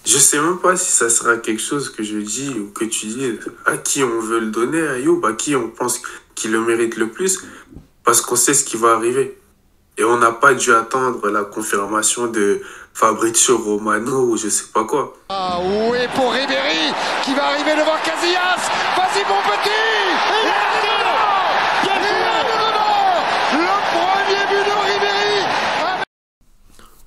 Je sais même pas si ça sera quelque chose que je dis ou que tu dis à qui on veut le donner, à Ayoub, à qui on pense qu'il le mérite le plus, parce qu'on sait ce qui va arriver. Et on n'a pas dû attendre la confirmation de Fabrizio Romano ou je sais pas quoi. Ah oui, pour Ribéry qui va arriver devant Casillas. Vas-y mon petit. Il est dedans. Le premier but de Ribéry.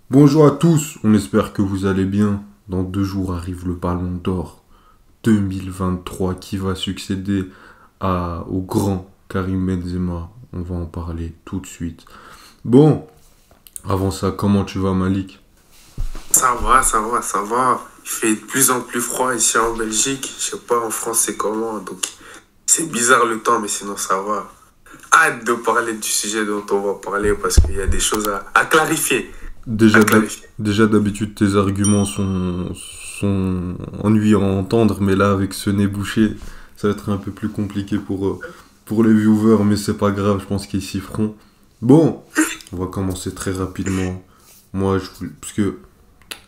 Bonjour à tous, on espère que vous allez bien. Dans 2 jours arrive le Ballon d'Or 2023 qui va succéder au grand Karim Benzema. On va en parler tout de suite. Bon, avant ça, comment tu vas Malik? Ça va. Il fait de plus en plus froid ici en Belgique. Je sais pas en France c'est comment, donc c'est bizarre le temps, mais sinon ça va. Hâte de parler du sujet dont on va parler parce qu'il y a des choses à clarifier. Déjà d'habitude tes arguments sont ennuyants à entendre, mais là avec ce nez bouché, ça va être un peu plus compliqué pour les viewers, mais c'est pas grave, je pense qu'ils s'y feront. Bon, on va commencer très rapidement. Parce que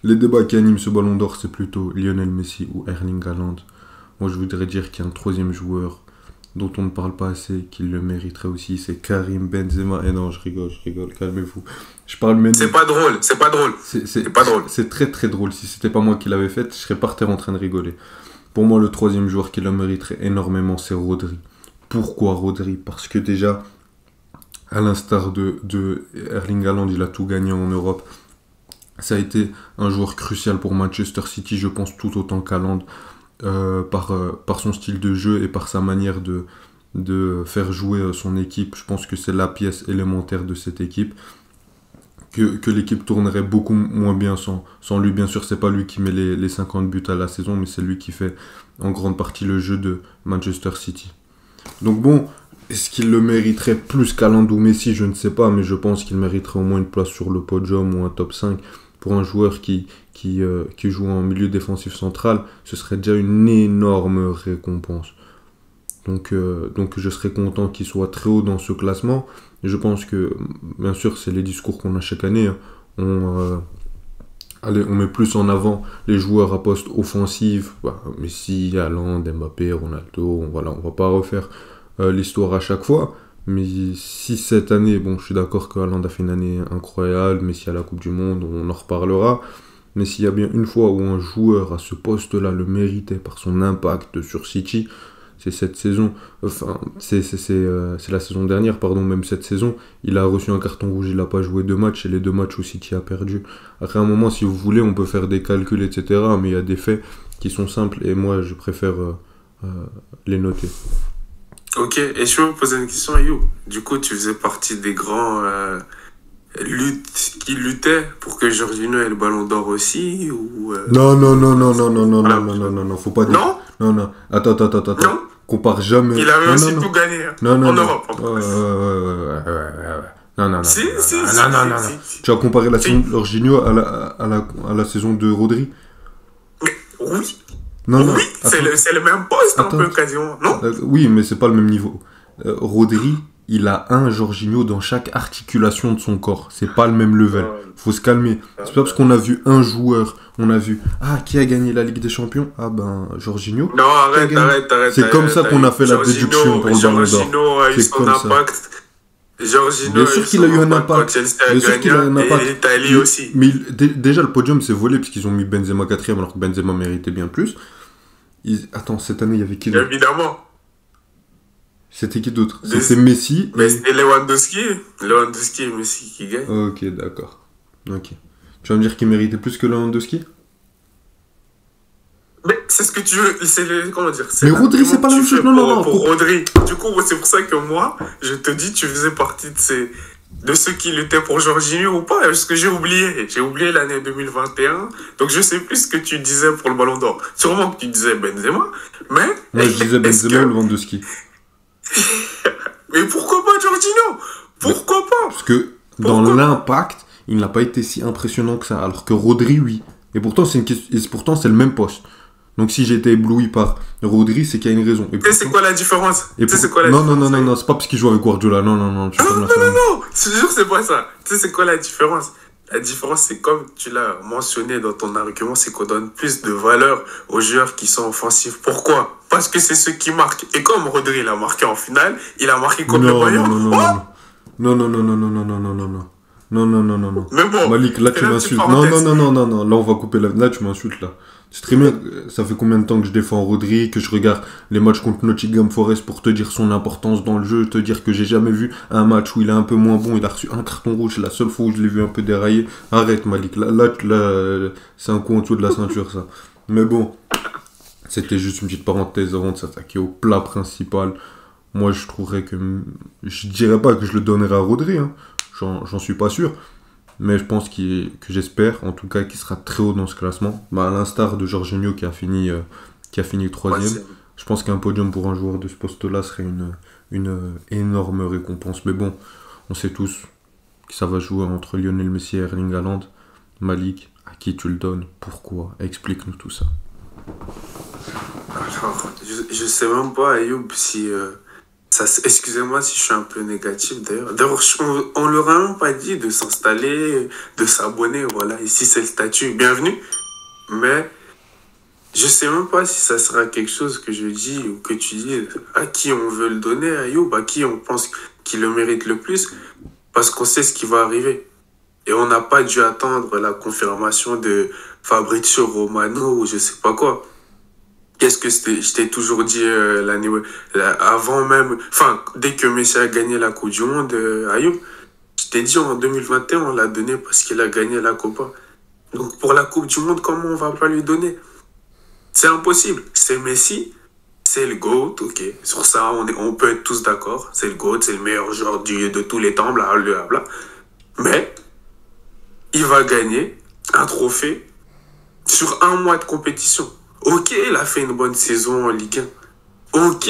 les débats qui animent ce Ballon d'Or, c'est plutôt Lionel Messi ou Erling Haaland. Moi je voudrais dire qu'il y a un troisième joueur dont on ne parle pas assez, qui le mériterait aussi, c'est Karim Benzema. Et non, je rigole, calmez-vous. Je parle même... C'est pas drôle. C'est pas drôle. C'est très très drôle. Si c'était pas moi qui l'avais fait, je serais par terre en train de rigoler. Pour moi, le troisième joueur qui le mériterait énormément, c'est Rodri. Pourquoi Rodri? Parce que déjà, à l'instar de Erling Haaland, il a tout gagné en Europe. Ça a été un joueur crucial pour Manchester City, je pense, tout autant qu'Haaland. Par son style de jeu et par sa manière de faire jouer son équipe. Je pense que c'est la pièce élémentaire de cette équipe. Que l'équipe tournerait beaucoup moins bien sans lui. Bien sûr, c'est pas lui qui met les 50 buts à la saison, mais c'est lui qui fait en grande partie le jeu de Manchester City. Donc bon, est-ce qu'il le mériterait plus qu'Haaland ou Messi? Je ne sais pas, mais je pense qu'il mériterait au moins une place sur le podium ou un top 5. Pour un joueur qui joue en milieu défensif central, ce serait déjà une énorme récompense. Donc je serais content qu'il soit très haut dans ce classement. Et je pense que, bien sûr, c'est les discours qu'on a chaque année. On met plus en avant les joueurs à poste offensif. Messi, Haaland, Mbappé, Ronaldo. Voilà, on va pas refaire l'histoire à chaque fois. Mais si cette année, bon, je suis d'accord que Haaland a fait une année incroyable, Messi à la Coupe du Monde, on en reparlera. Mais s'il y a bien une fois où un joueur à ce poste-là le méritait par son impact sur City, c'est cette saison. Enfin, c'est la saison dernière, pardon, même cette saison. Il a reçu un carton rouge, il n'a pas joué 2 matchs, et les 2 matchs où City a perdu. Après un moment, si vous voulez, on peut faire des calculs, etc. Mais il y a des faits qui sont simples, et moi, je préfère les noter. Ok, et je vais vous poser une question à You. Du coup, tu faisais partie des grands qui luttaient pour que Jorginho ait le Ballon d'Or aussi ou Non, faut pas dire. Non. Attends. Non. Compare jamais. Il avait aussi tout gagné en Europe. Non. Si. Tu as comparé la saison de Jorginho à la saison de Rodri? Mais oui. Non. Oui, c'est le même poste un peu quasiment, non? Oui, mais c'est pas le même niveau. Rodri, il a un Jorginho dans chaque articulation de son corps. C'est pas le même level. Faut se calmer. C'est pas parce qu'on a vu un joueur, on a vu qui a gagné la Ligue des Champions? Ah ben Jorginho. Non, arrête. C'est comme ça qu'on a fait la déduction pour le Ballon d'Or. Jorginho a eu son impact. Jorginho bien sûr qu'il a eu un impact. Bien sûr qu'il a eu un impact. Et l'Italie aussi. Mais déjà le podium s'est volé parce qu'ils ont mis Benzema 4ème alors que Benzema méritait bien plus. Attends, cette année il y avait qui d'autre? Évidemment. C'était qui d'autre? C'était Messi. Mais c'était Lewandowski et Messi qui gagnent. Ok, d'accord. Ok. Tu vas me dire qu'il méritait plus que Lewandowski? Mais c'est ce que tu veux. Comment dire? Mais Rodri, c'est pas la même chose. Non. Pour Rodri. Du coup, c'est pour ça que moi, je te dis, tu faisais partie de ceux qui luttaient pour Jorginho ou pas, parce que j'ai oublié. J'ai oublié l'année 2021. Donc je sais plus ce que tu disais pour le Ballon d'Or. Sûrement que tu disais Benzema, mais... Moi, je disais Benzema ou Lewandowski. Mais pourquoi pas Jorginho? Pourquoi pas? Parce que dans l'impact, il n'a pas été si impressionnant que ça, alors que Rodri, oui. Et pourtant, c'est le même poste. Donc si j'ai été ébloui par Rodri, c'est qu'il y a une raison. Tu sais c'est quoi la différence? Non, c'est pas parce qu'il joue avec Guardiola. Non. Je te jure, c'est pas ça. Tu sais c'est quoi la différence? La différence, c'est comme tu l'as mentionné dans ton argument, c'est qu'on donne plus de valeur aux joueurs qui sont offensifs. Pourquoi? Parce que c'est ceux qui marquent. Et comme Rodri, il a marqué en finale, il a marqué contre le Non, non, Bayern. non, non, Oh, non, non, non, non, non, non, non, non, non, non. Non, non, non, non, non. mais bon, Malik, là c'est tu la petite m'insultes. Non, non, parenthèse. non, non, non, non. Là on va couper la. Là tu m'insultes là. C'est très bien. Ça fait combien de temps que je défends Rodri, que je regarde les matchs contre Nottingham Forest pour te dire son importance dans le jeu, te dire que j'ai jamais vu un match où il est un peu moins bon, il a reçu un carton rouge, c'est la seule fois où je l'ai vu un peu dérailler. Arrête Malik, là, c'est un coup en dessous de la ceinture ça. Mais bon, c'était juste une petite parenthèse avant de s'attaquer au plat principal. Moi je trouverais que. Je dirais pas que je le donnerais à Rodri, hein. J'en suis pas sûr. Mais je pense que j'espère, en tout cas, qu'il sera très haut dans ce classement. Bah, à l'instar de Jorginho qui a fini Ouais, troisième. Je pense qu'un podium pour un joueur de ce poste-là serait une énorme récompense. Mais bon, on sait tous que ça va jouer entre Lionel Messi et Erling Haaland. Malik, à qui tu le donnes? Pourquoi? Explique-nous tout ça. alors, je sais même pas, Ayoub, si... excusez-moi si je suis un peu négatif d'ailleurs. D'ailleurs, on leur a même pas dit de s'installer, de s'abonner. Voilà, ici c'est le statut. Bienvenue. Mais je sais même pas si ça sera quelque chose que je dis ou que tu dis à qui on veut le donner, Ayoub, à qui on pense qu'il le mérite le plus, parce qu'on sait ce qui va arriver. Et on n'a pas dû attendre la confirmation de Fabrizio Romano ou je sais pas quoi. Qu'est-ce que c'était? Je t'ai toujours dit avant même, enfin, dès que Messi a gagné la Coupe du Monde, Ayoub, je t'ai dit en 2021, on l'a donné parce qu'il a gagné la Copa. Donc pour la Coupe du Monde, comment on va pas lui donner? C'est impossible. C'est Messi, c'est le GOAT, ok. Sur ça, on peut être tous d'accord. C'est le GOAT, c'est le meilleur joueur de tous les temps, blablabla. Mais il va gagner un trophée sur un mois de compétition. Ok, il a fait une bonne saison en Ligue 1. Ok,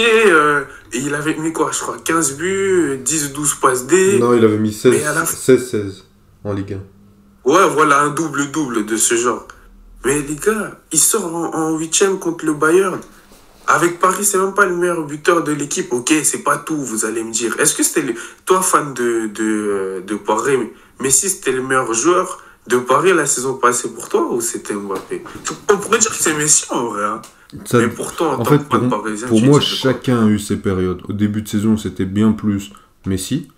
il avait mis quoi, je crois, 15 buts, 10-12 passes D. Non, il avait mis Mais à la fin, 16 en Ligue 1. ouais, voilà, un double-double de ce genre. Mais les gars, il sort en huitième contre le Bayern. Avec Paris, c'est même pas le meilleur buteur de l'équipe. Ok, c'est pas tout, vous allez me dire. Est-ce que c'était toi, fan de Paris, mais si c'était le meilleur joueur de Paris la saison passée pour toi ou c'était Mbappé? On pourrait dire que c'est Messi en vrai. Hein. Ça- Mais pourtant, en En tant fait, que fan parisien, pour tu moi, dis que chacun a eu ses périodes. Au début de saison, c'était bien plus Messi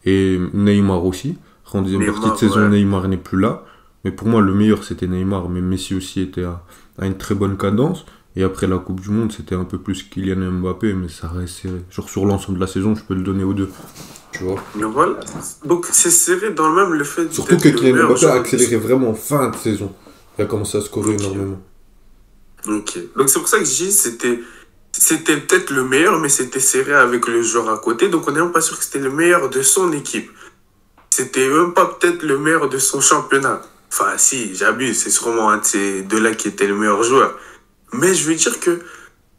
et Neymar aussi. En deuxième partie de Neymar, saison, ouais. Neymar n'est plus là. Mais pour moi, le meilleur, c'était Neymar. Mais Messi aussi était à une très bonne cadence. Et après la Coupe du Monde, c'était un peu plus Kylian Mbappé. Mais ça reste serré. Genre sur l'ensemble de la saison, je peux le donner aux deux. Tu vois. Mais voilà. Donc c'est serré dans le même le fait Surtout d'être que le Kylian meilleur Mbappé a joueur. accéléré vraiment en fin de saison. Il a commencé à scorer Ok. énormément. Ok. Donc c'est pour ça que je dis c'était peut-être le meilleur, mais c'était serré avec le joueur à côté. Donc on n'est même pas sûr que c'était le meilleur de son équipe. C'était même pas peut-être le meilleur de son championnat. Enfin si, j'abuse, c'est sûrement un de ces deux-là qui était le meilleur joueur. Mais je veux dire que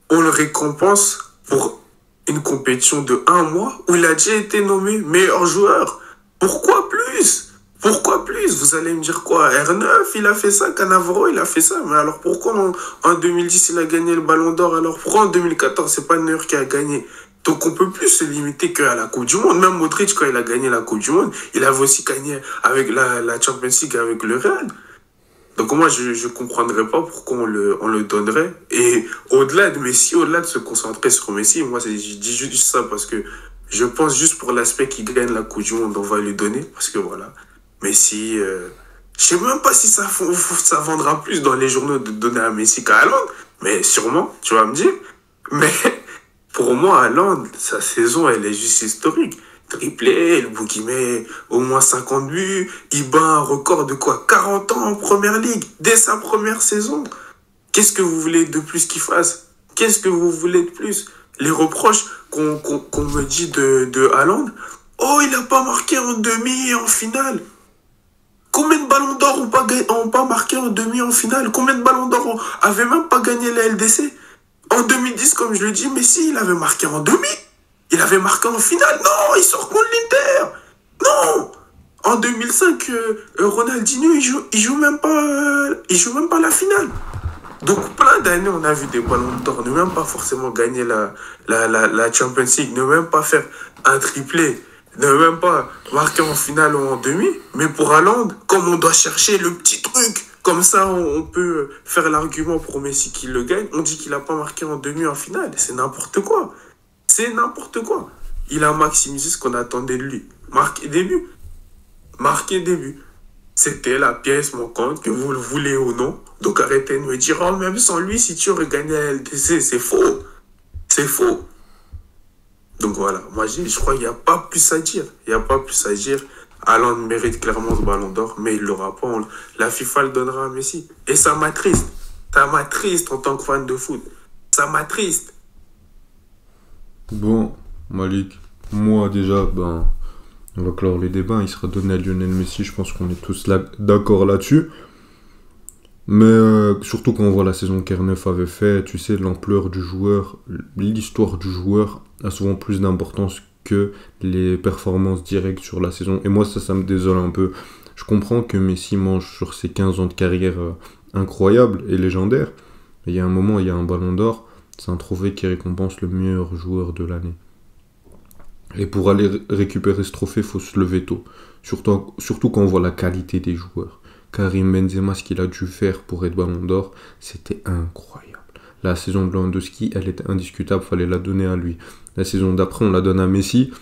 on le récompense pour une compétition de un mois où il a déjà été nommé meilleur joueur. Pourquoi plus? Pourquoi plus? Vous allez me dire quoi? R9, il a fait ça, Cannavaro, il a fait ça. Mais alors pourquoi en 2010 il a gagné le Ballon d'Or? Alors pourquoi en 2014 c'est pas Neuer qui a gagné? Donc on peut plus se limiter qu'à la Coupe du Monde. Même Modric, quand il a gagné la Coupe du Monde, il avait aussi gagné avec la Champions League avec le Real. Donc moi, je ne comprendrais pas pourquoi on le donnerait. Et au-delà de Messi, au-delà de se concentrer sur Messi, moi, je dis juste ça parce que je pense juste pour l'aspect qu'il gagne la Coupe du Monde, on va lui donner. Parce que voilà, Messi, je sais même pas si ça vendra plus dans les journaux de donner à Messi qu'à Haaland. Mais sûrement, tu vas me dire. Mais pour moi, Haaland, sa saison, elle est juste historique. Triplé, le bouc met au moins 50 buts, il bat un record de quoi? 40 ans en première ligue, dès sa première saison. Qu'est-ce que vous voulez de plus qu'il fasse? Qu'est-ce que vous voulez de plus? Les reproches qu'on me dit de Haaland, oh, il n'a pas marqué en demi et en finale. Combien de ballons d'or ont pas marqué en demi et en finale? Combien de ballons d'or avaient même pas gagné la LDC? En 2010, comme je le dis, Messi, il avait marqué en demi. Il avait marqué en finale. Non, il sort contre l'Inter. Non. En 2005, Ronaldinho, il joue même pas la finale. Donc plein d'années, on a vu des ballons d'or ne même pas forcément gagner la Champions League, ne même pas faire un triplé. Ne même pas marquer en finale ou en demi, mais pour Haaland, comme on doit chercher le petit truc, comme ça on peut faire l'argument pour Messi qu'il le gagne, on dit qu'il n'a pas marqué en demi en finale. C'est n'importe quoi. C'est n'importe quoi. Il a maximisé ce qu'on attendait de lui. Marquer des buts. Marquer des buts. C'était la pièce manquante, que vous le voulez ou non. Donc arrêtez de me dire, oh, même sans lui, si tu aurais gagné la LDC, c'est faux. C'est faux. Donc voilà, moi je crois qu'il n'y a pas plus à dire. Il n'y a pas plus à dire. Haaland mérite clairement ce ballon d'or, mais il ne l'aura pas. La FIFA le donnera à Messi. Et ça m'attriste. Ça m'attriste en tant que fan de foot. Ça m'attriste. Bon, Malik, moi déjà, on va clore les débats. Il sera donné à Lionel Messi, je pense qu'on est tous là, d'accord là-dessus. Mais surtout quand on voit la saison qu'R9 avait fait, tu sais, l'ampleur du joueur, l'histoire du joueur a souvent plus d'importance que les performances directes sur la saison. Et moi, ça me désole un peu. Je comprends que Messi mange sur ses 15 ans de carrière incroyable et légendaire. Mais il y a un moment, il y a un ballon d'or. C'est un trophée qui récompense le meilleur joueur de l'année. Et pour aller récupérer ce trophée, il faut se lever tôt. Surtout quand on voit la qualité des joueurs. Karim Benzema, ce qu'il a dû faire pour être ballon d'or, c'était incroyable. La saison de Lewandowski, elle était indiscutable, fallait la donner à lui. La saison d'après, on la donne à Messi,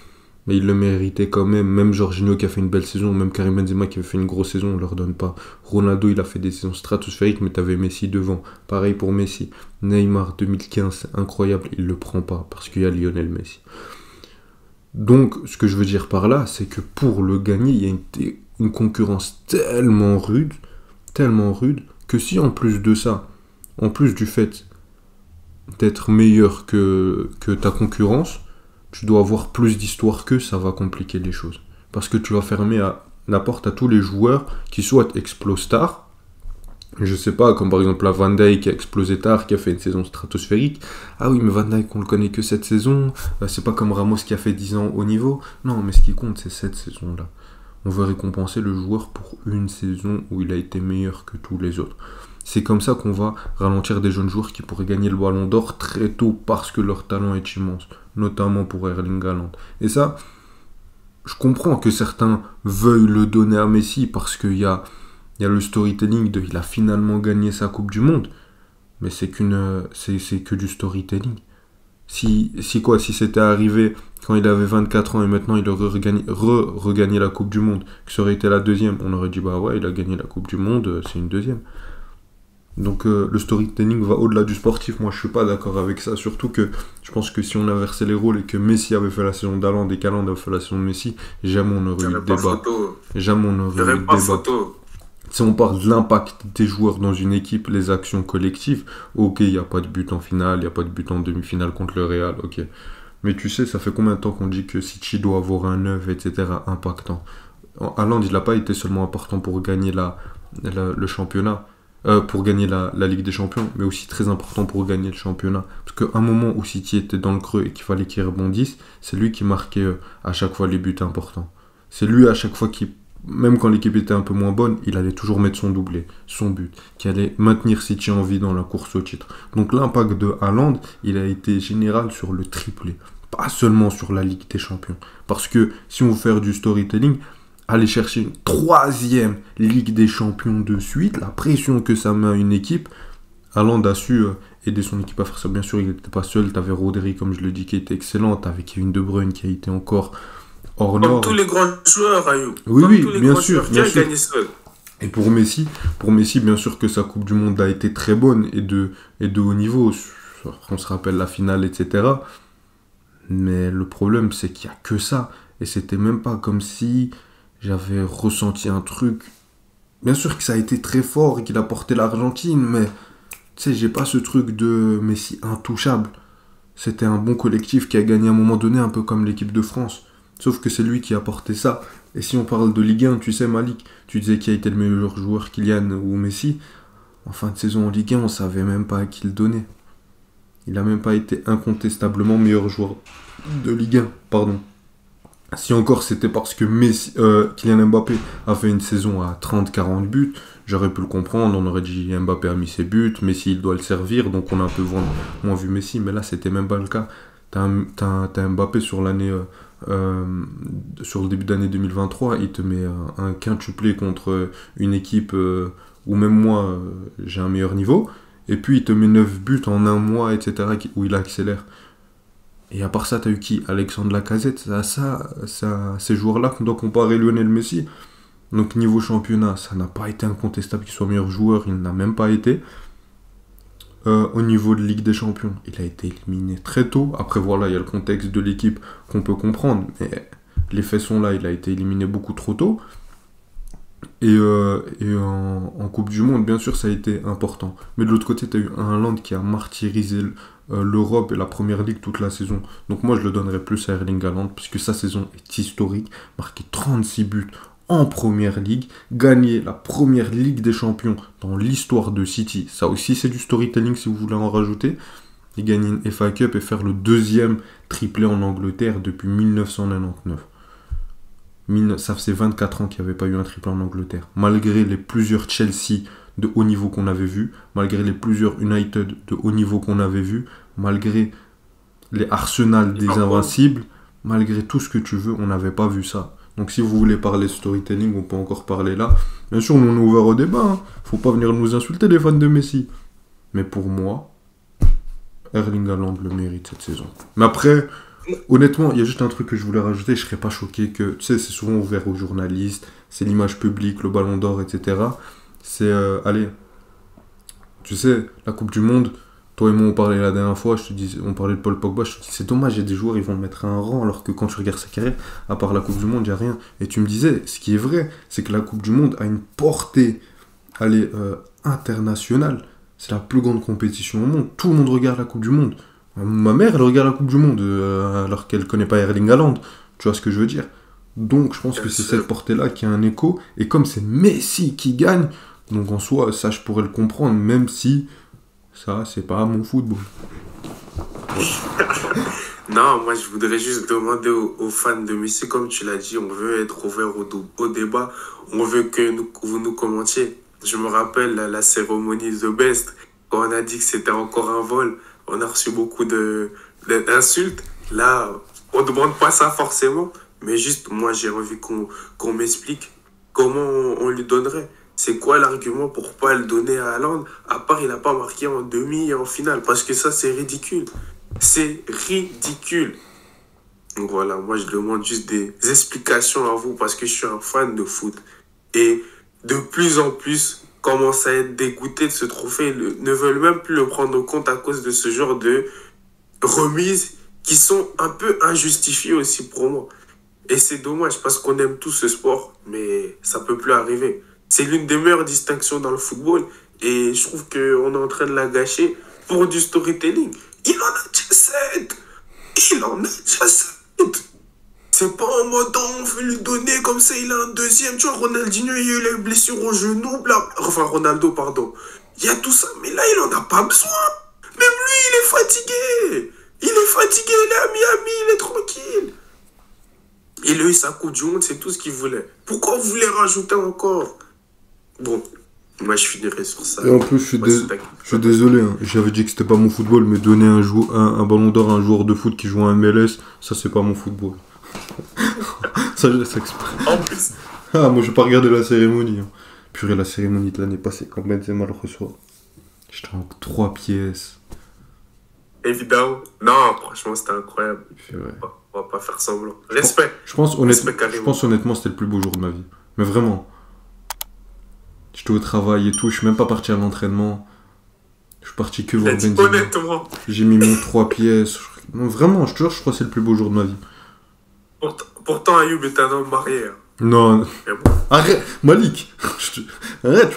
mais il le méritait quand même. Même Jorginho qui a fait une belle saison, même Karim Benzema qui a fait une grosse saison, on ne leur donne pas. Ronaldo, il a fait des saisons stratosphériques, mais t'avais Messi devant. Pareil pour Messi. Neymar 2015, c'est incroyable, il le prend pas, parce qu'il y a Lionel Messi. Donc, ce que je veux dire par là, c'est que pour le gagner, il y a une concurrence tellement rude, que si en plus de ça, en plus du fait d'être meilleur que ta concurrence, tu dois avoir plus d'histoire qu'eux, ça va compliquer les choses. Parce que tu vas fermer la porte à tous les joueurs qui soit explosent tard. Je sais pas, comme par exemple la Van Dijk qui a explosé tard, qui a fait une saison stratosphérique. Ah oui, mais Van Dijk, on le connaît que cette saison. C'est pas comme Ramos qui a fait 10 ans au niveau. Non, mais ce qui compte, c'est cette saison-là. On veut récompenser le joueur pour une saison où il a été meilleur que tous les autres. C'est comme ça qu'on va ralentir des jeunes joueurs qui pourraient gagner le ballon d'or très tôt parce que leur talent est immense, notamment pour Erling Haaland. Et ça, je comprends que certains veuillent le donner à Messi parce qu'il y a le storytelling il a finalement gagné sa Coupe du Monde, mais c'est que du storytelling. Si c'était arrivé quand il avait 24 ans et maintenant il aurait regagné la Coupe du Monde, que ça aurait été la deuxième, on aurait dit bah ouais, il a gagné la Coupe du Monde, c'est une deuxième. Donc le storytelling va au-delà du sportif. Moi je suis pas d'accord avec ça, surtout que je pense que si on inversait les rôles et que Messi avait fait la saison d'Haaland et qu'Haaland avait fait la saison de Messi, jamais on aurait eu de débat. Jamais on aurait eu de débat. Si on parle de l'impact des joueurs dans une équipe, les actions collectives, ok, il n'y a pas de but en finale, il n'y a pas de but en demi-finale contre le Real, ok. Mais tu sais, ça fait combien de temps qu'on dit que City doit avoir un 9, etc., impactant. Haaland, il n'a pas été seulement important pour gagner le championnat, pour gagner la Ligue des Champions, mais aussi très important pour gagner le championnat. Parce qu'à un moment où City était dans le creux et qu'il fallait qu'il rebondisse, c'est lui qui marquait à chaque fois les buts importants. C'est lui à chaque fois qui, même quand l'équipe était un peu moins bonne, il allait toujours mettre son doublé, son but, qui allait maintenir City en vie dans la course au titre. Donc l'impact de Haaland, il a été général sur le triplé, pas seulement sur la Ligue des Champions. Parce que si on veut faire du storytelling, aller chercher une 3e Ligue des Champions de suite, la pression que ça met à une équipe, Haaland a su aider son équipe à faire ça. Bien sûr, il n'était pas seul, t'avais Rodri, comme je le dis, qui était excellent, t'avais Kevin De Bruyne qui a été encore hors norme. Comme tous les grands joueurs, Ayou. Oui, bien sûr. Gagné seul. Et pour Messi, bien sûr que sa Coupe du Monde a été très bonne et de haut niveau. On se rappelle la finale, etc. Mais le problème, c'est qu'il n'y a que ça. Et c'était même pas comme si j'avais ressenti un truc. Bien sûr que ça a été très fort et qu'il a porté l'Argentine, mais tu sais, j'ai pas ce truc de Messi intouchable. C'était un bon collectif qui a gagné à un moment donné, un peu comme l'équipe de France. Sauf que c'est lui qui a porté ça. Et si on parle de Ligue 1, tu sais, Malik, tu disais qui a été le meilleur joueur, Kylian ou Messi. En fin de saison en Ligue 1, on savait même pas à qui le donner. Il n'a même pas été incontestablement meilleur joueur de Ligue 1, pardon. Si encore c'était parce que Kylian Mbappé a fait une saison à 30-40 buts, j'aurais pu le comprendre, on aurait dit Mbappé a mis ses buts, Messi il doit le servir, donc on a un peu moins vu Messi, mais là c'était même pas le cas. T'as Mbappé sur l'année sur le début d'année 2023, il te met un quintuplé contre une équipe où même moi, j'ai un meilleur niveau. Et puis, il te met 9 buts en un mois, etc., où il accélère. Et à part ça, t'as eu qui? Alexandre Lacazette. Ces joueurs-là qu'on doit comparer Lionel Messi. Donc, niveau championnat, ça n'a pas été incontestable qu'il soit meilleur joueur. Il n'a même pas été. Au niveau de Ligue des Champions, il a été éliminé très tôt. Après, voilà, il y a le contexte de l'équipe qu'on peut comprendre. Mais les faits sont là, il a été éliminé beaucoup trop tôt. Et en Coupe du Monde, bien sûr, ça a été important. Mais de l'autre côté, tu as eu un Haaland qui a martyrisé l'Europe et la Première Ligue toute la saison. Donc moi, je le donnerais plus à Erling Haaland, puisque sa saison est historique. Marqué 36 buts en Première Ligue, gagner la Première Ligue des Champions dans l'histoire de City. Ça aussi, c'est du storytelling si vous voulez en rajouter. Et gagner une FA Cup et faire le deuxième triplé en Angleterre depuis 1999. Ça faisait 24 ans qu'il n'y avait pas eu un triplé en Angleterre. Malgré les plusieurs Chelsea de haut niveau qu'on avait vus, malgré les plusieurs United de haut niveau qu'on avait vus, malgré les Arsenal des Invincibles, malgré tout ce que tu veux, on n'avait pas vu ça. Donc si vous voulez parler storytelling, on peut encore parler là. Bien sûr, on est ouvert au débat. Hein. Faut pas venir nous insulter les fans de Messi. Mais pour moi, Erling Haaland le mérite cette saison. Mais après... Honnêtement, il y a juste un truc que je voulais rajouter, je serais pas choqué que, tu sais, c'est souvent ouvert aux journalistes, c'est l'image publique, le ballon d'or, etc. C'est, allez, tu sais, la Coupe du Monde, toi et moi on parlait la dernière fois, on parlait de Paul Pogba, je te dis, c'est dommage, il y a des joueurs, ils vont le mettre à un rang, alors que quand tu regardes sa carrière, à part la Coupe du Monde, il n'y a rien. Et tu me disais, ce qui est vrai, c'est que la Coupe du Monde a une portée, allez, internationale. C'est la plus grande compétition au monde, tout le monde regarde la Coupe du Monde. Ma mère, elle regarde la Coupe du Monde alors qu'elle connaît pas Erling Haaland. Tu vois ce que je veux dire? Donc, je pense que c'est cette portée-là qui a un écho. Et comme c'est Messi qui gagne, donc en soi, ça, je pourrais le comprendre, même si ça, c'est pas mon football. Non, moi, je voudrais juste demander aux fans de Messi, comme tu l'as dit, on veut être ouvert au débat. On veut que vous nous commentiez. Je me rappelle la cérémonie The Best, quand on a dit que c'était encore un vol. On a reçu beaucoup d'insultes. Là, on ne demande pas ça forcément. Mais juste, moi, j'ai envie qu'on m'explique comment on lui donnerait. C'est quoi l'argument pour ne pas le donner à Haaland, à part il n'a pas marqué en demi et en finale. Parce que ça, c'est ridicule. C'est ridicule. Donc voilà, moi, je demande juste des explications à vous parce que je suis un fan de foot. Et de plus en plus... commencent à être dégoûtés de ce trophée, ne veulent même plus le prendre en compte à cause de ce genre de remises qui sont un peu injustifiées aussi pour moi. Et c'est dommage parce qu'on aime tout ce sport, mais ça peut plus arriver. C'est l'une des meilleures distinctions dans le football et je trouve qu'on est en train de la gâcher pour du storytelling. Il en a déjà 7. Il en a déjà 7. C'est pas en mode on veut lui donner comme ça, il a un deuxième. Tu vois, Ronaldinho, il a eu les blessures au genou, enfin Ronaldo, pardon. Il y a tout ça, mais là, il en a pas besoin. Même lui, il est fatigué. Il est fatigué, il est à Miami, il est tranquille. Il a eu sa Coupe du Monde, c'est tout ce qu'il voulait. Pourquoi vous voulez rajouter encore? Bon, moi, je finirai sur ça. Et en plus, je suis désolé, hein. J'avais dit que c'était pas mon football, mais donner un ballon d'or à un joueur de foot qui joue à MLS, ça, c'est pas mon football. Ça, je laisse exprès. En plus. Ah, moi, je vais pas regarder la cérémonie. Hein. Purée, la cérémonie de l'année passée, quand Benzema le reçoit. J'étais en 3 pièces. Évidemment. Non, franchement, c'était incroyable. On va pas faire semblant. Respect. Je pense honnêtement, c'était le plus beau jour de ma vie. Mais vraiment. J'étais au travail et tout, je suis même pas parti à l'entraînement. Je suis parti que voir Benzema. Honnêtement. J'ai mis mon 3 pièces. Non, vraiment, je te jure, je crois que c'est le plus beau jour de ma vie. Pourtant, Ayoub est un homme marié. Hein. Non. Bon. Arrête, Malik. Arrête,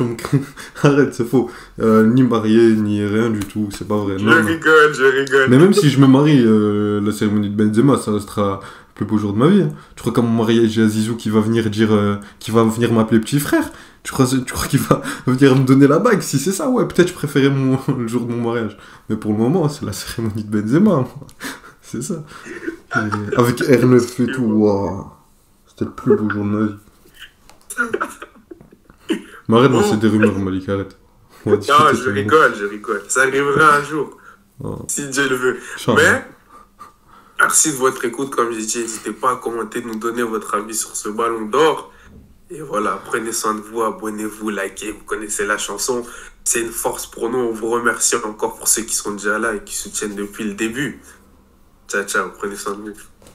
arrête, c'est faux. Ni marié, ni rien du tout, c'est pas vrai. Je rigole. Mais même si je me marie, la cérémonie de Benzema, ça restera le plus beau jour de ma vie. Hein. Tu crois qu'à mon mariage, j'ai Zizou qui va venir qui va venir m'appeler petit frère? Tu crois qu'il va venir me donner la bague? Si c'est ça, ouais, peut-être je préférais le jour de mon mariage. Mais pour le moment, c'est la cérémonie de Benzema. C'est ça. Avec R9 et tout, waouh. C'était le plus beau jour de ma vie. Mais arrête, non, c'est des rumeurs, Malik, arrête. Non, je rigole. Ça arrivera un jour. Oh. Si Dieu le veut. Mais, Merci de votre écoute. Comme j'ai dit, n'hésitez pas à commenter, nous donner votre avis sur ce ballon d'or. Et voilà, prenez soin de vous, abonnez-vous, likez, vous connaissez la chanson. C'est une force pour nous. On vous remercie encore pour ceux qui sont déjà là et qui soutiennent depuis le début. Ciao, ciao, prenez soin de vous.